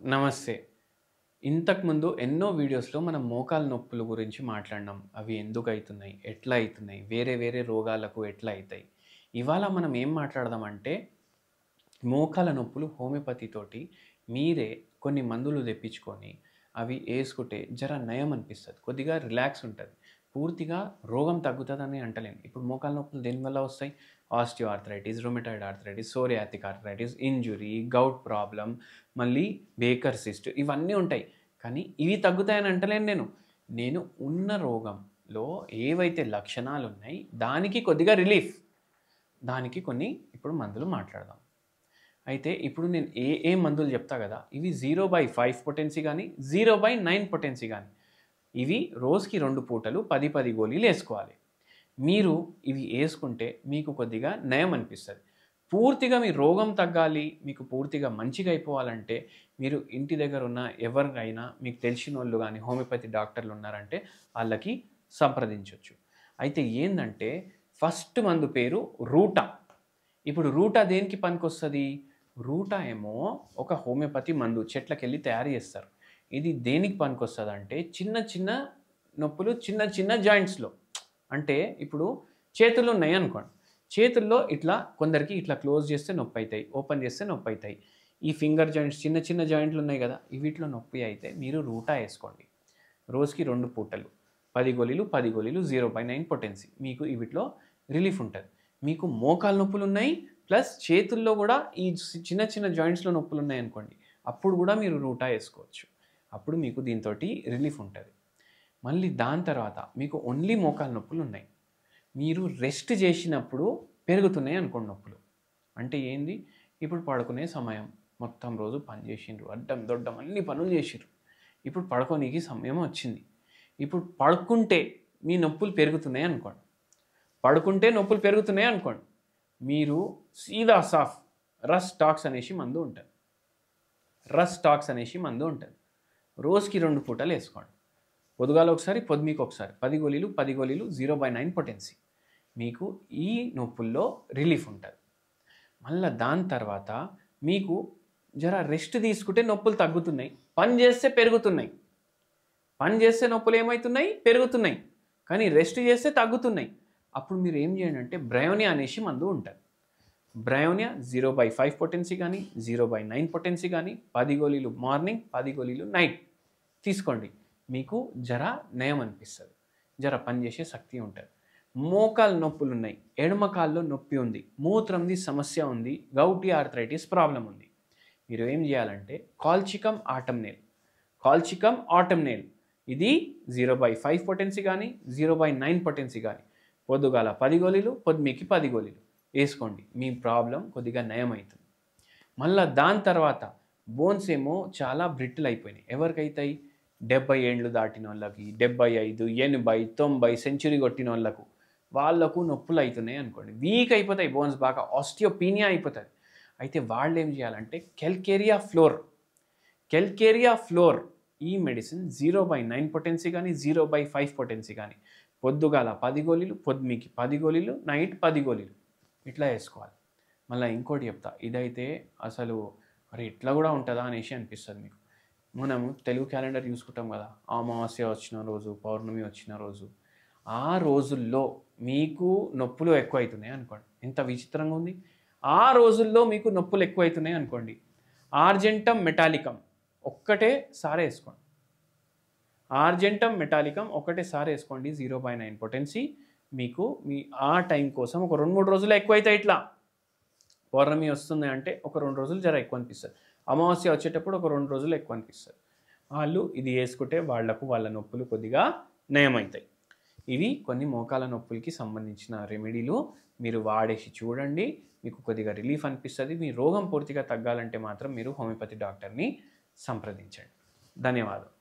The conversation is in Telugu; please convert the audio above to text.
నమస్తే. ఇంతకుముందు ఎన్నో వీడియోస్‌లో మనం మోకాలు నొప్పుల గురించి మాట్లాడినాం. అవి ఎందుకైతున్నాయి? ఎట్లా అయితున్నాయి? వేరే వేరే రోగాలకు ఎట్లా అయితాయి? ఇవాళ మనం ఏం మాట్లాడదామంటే, మోకాల నొప్పులు హోమియోపతి తోటి మీరే కొన్ని మందులు తెప్పించుకొని, అవి యేసుకుంటే జర నయం అనిపిస్తది. కొద్దిగా రిలాక్స్ ఉంటది. పూర్తిగా రోగం తగ్గుతదని అంటలేను. ఇప్పుడు మోకాలు నొప్పులు దేనివల్ల వస్తాయి? Osteoarthritis, rheumatoid arthritis, psoriatic arthritis, injury, gout problem, మళ్ళీ బేకర్ సిస్ట్ ఇవన్నీ ఉంటాయి. కానీ ఇవి తగ్గుతాయని అంటలేను నేను. నేను ఉన్న రోగంలో ఏవైతే లక్షణాలున్నాయి, దానికి కొద్దిగా రిలీఫ్. దానికి కొన్ని ఇప్పుడు మందులు మాట్లాడదాం. అయితే ఇప్పుడు నేను ఏ మందులు చెప్తా కదా! ఇవి 0/5 పొటెన్సీ గానీ, 0/9 పొటెన్సీ గానీ, ఇవి రోజుకి 2 పూటలు 10, 10 గోళీలు యేసుకోవాలి. మీరు ఇవి యేసుకుంటే మీకు కొద్దిగా నయం అనిపిస్తది. పూర్తిగా మీ రోగం తగ్గాలి, మీకు పూర్తిగా మంచిగా అయిపోవాలంటే, మీరు ఇంటి దగ్గర ఉన్న ఎవరినైనా మీకు తెలిసినోళ్ళు గానీ, హోమియోపతి డాక్టర్లు ఉన్నారంటే ఆళ్ళకి సంప్రదించొచ్చు. అయితే ఏందంటే, ఫస్ట్ మందు పేరు రూటా. ఇప్పుడు రూటా దేనికి పనికొస్తది? రూటా ఏమో ఒక హోమియోపతి మందు చెట్లకెళ్ళి తయారు చేస్తారు. ఇది దేనికి పనికొస్తదంటే చిన్న చిన్న నొప్పులు చిన్న చిన్న జాయింట్స్‌లో. అంటే ఇప్పుడు చేతులు ఉన్నాయనుకోండి. చేతుల్లో ఇట్లా కొందరికి ఇట్లా క్లోజ్ చేస్తే నొప్పైతాయి. ఓపెన్ చేస్తే నొప్పైతాయి. ఈ ఫింగర్ జాయింట్స్ చిన్న చిన్న జాయింట్లు ఉన్నాయి కదా! వీటిలో నొప్పి అయితే మీరు రూటా ఏసుకోండి. రోజుకి 2 పూటలు. 10 గోళీలు, 10 గోళీలు 0/9 పొటెన్సీ. మీకు వీటిలో రిలీఫ్ ఉంటది. మీకు మోకాలు నొప్పులున్నాయి. ప్లస్ చేతుల్లో గూడా ఈ చిన్న చిన్న జాయింట్స్‌లో నొప్పులున్నాయనుకోండి. అప్పుడు గూడా మీరు రూటా ఏసుకోవచ్చు. అప్పుడు మీకు దీనితోటి రిలీఫ్ ఉంటది. మళ్ళీ దాని తర్వాత మీకు ఓన్లీ మోకాలు నొప్పులున్నాయి. మీరు రెస్ట్ చేసినప్పుడు పెరుగుతున్నాయి అనుకోండి నొప్పులు. అంటే ఏంది? ఇప్పుడు పడుకునే సమయం. మొత్తం రోజు పని చేసిండ్రు. అడ్డం, దొడ్డం అన్ని పనులు చేసిర్రు. ఇప్పుడు పడుకోనీకి సమయం వచ్చింది. ఇప్పుడు పడుకుంటే మీ నొప్పులు పెరుగుతున్నాయి అనుకోండి. పడుకుంటే నొప్పులు పెరుగుతున్నాయి అనుకోండి. మీరు సీదా సాఫ్ రస్ టాక్స్ అనేసి మందు ఉంటది. రస్ టాక్స్ అనేసి మందు ఉంటది. రోజుకి 2 పూటలు ఏసుకోండి. పొద్దుగాల ఒకసారి, పొద్దుమీకి ఒకసారి. 10 గోళీలు, 10 గోళీలు 0/9 పొటెన్సీ. మీకు ఈ నొప్పుల్లో రిలీఫ్ ఉంటది. మళ్ళా దాని తర్వాత మీకు జర రెస్ట్ తీసుకుంటే నొప్పులు తగ్గుతున్నాయి. పని చేస్తే పెరుగుతున్నాయి. పని చేస్తే నొప్పులు ఏమైతున్నాయి? పెరుగుతున్నాయి. కానీ రెస్ట్ చేస్తే తగ్గుతున్నాయి. అప్పుడు మీరు ఏం చేయండి అంటే బ్రయోనియా అనేసి మందు ఉంటది. బ్రయోనియా 0/5 పొటెన్సీ గానీ, 0/9 పొటెన్సీ గానీ, 10 గోళీలు మార్నింగ్, 10 గోళీలు నైట్ తీసుకోండి. మీకు జర నయం అనిపిస్తది. జర పనిచేసే శక్తి ఉంటది. మోకాలు నొప్పులున్నాయి. ఎడమ కాల్లో నొప్పి ఉంది. మూత్రంది సమస్య ఉంది. గౌటీ ఆర్థరైటిస్ ప్రాబ్లమ్ ఉంది. మీరు ఏం చేయాలంటే కాల్చికమ్ ఆటమ్నేల్. కాల్చికమ్ ఆటమ్నేల్ ఇది 0/5 పొటెన్సీ గానీ, 0/9 పొటెన్సీ గానీ, పొద్దుగాల 10 గోళీలు, పొద్దుమీకి 10 గోళీలు ఏసుకోండి. మీ ప్రాబ్లం కొద్దిగా నయమైతుంది. మళ్ళా దాని తర్వాత బోన్స్ ఏమో చాలా బ్రిటిల్ అయిపోయినాయి. ఎవరికైతాయి? 70 ఏండ్లు దాటినోళ్ళకి, 75, 80, 90 సెంచరీ కొట్టినోళ్ళకు. వాళ్ళకు నొప్పులు అయితున్నాయి అనుకోండి. వీక్ అయిపోతాయి బోన్స్ బాగా. ఆస్టియోపీనియా అయిపోతది. అయితే వాళ్ళేం చేయాలంటే కెల్కేరియా ఫ్లోర్. కెల్కేరియా ఫ్లోర్ ఈ మెడిసిన్ 0/9 పొటెన్సీ గానీ, 0/5 పొటెన్సీ గానీ, పొద్దుగాల 10 గోళీలు, పొద్దుమీకి 10 గోళీలు, నైట్ 10 గోళీలు ఇట్లా ఏసుకోవాలి. మళ్ళా ఇంకోటి చెప్తా. ఇదైతే అసలు అరే! ఇట్లా గూడా ఉంటదా అనేసి అనిపిస్తది మీకు. మనము తెలుగు క్యాలెండర్ చూసుకుంటాం కదా! అమావాస్య వచ్చిన రోజు, పౌర్ణమి వచ్చిన రోజు, ఆ రోజుల్లో మీకు నొప్పులు ఎక్కువైతున్నాయి అనుకోండి. ఎంత విచిత్రంగా ఉంది. ఆ రోజుల్లో మీకు నొప్పులు ఎక్కువైతున్నాయి అనుకోండి. ఆర్జెంటమ్ మెటాలికమ్ ఒక్కటే సారేసుకోండి. ఆర్జెంటమ్ మెటాలికమ్ ఒకటేసారి ఏసుకోండి. 0/9 పొటెన్సీ. మీకు మీ ఆ టైం కోసం ఒక 2, 3 రోజుల్లో ఎక్కువైతాయి ఇట్లా. పౌర్ణమి వస్తుంది అంటే ఒక 2 రోజులు జర ఎక్కువ అనిపిస్తది. అమావాస్య వచ్చేటప్పుడు ఒక 2 రోజులు ఎక్కువ అనిపిస్తది. వాళ్ళు ఇది యేసుకుంటే వాళ్ళ నొప్పులు కొద్దిగా నయమైతాయి. ఇవి కొన్ని మోకాల నొప్పులకి సంబంధించిన రెమెడీలు. మీరు వాడేసి చూడండి. మీకు కొద్దిగా రిలీఫ్ అనిపిస్తది. మీ రోగం పూర్తిగా తగ్గాలంటే మాత్రం మీరు హోమియోపతి డాక్టర్‌ని సంప్రదించండి. ధన్యవాదాలు.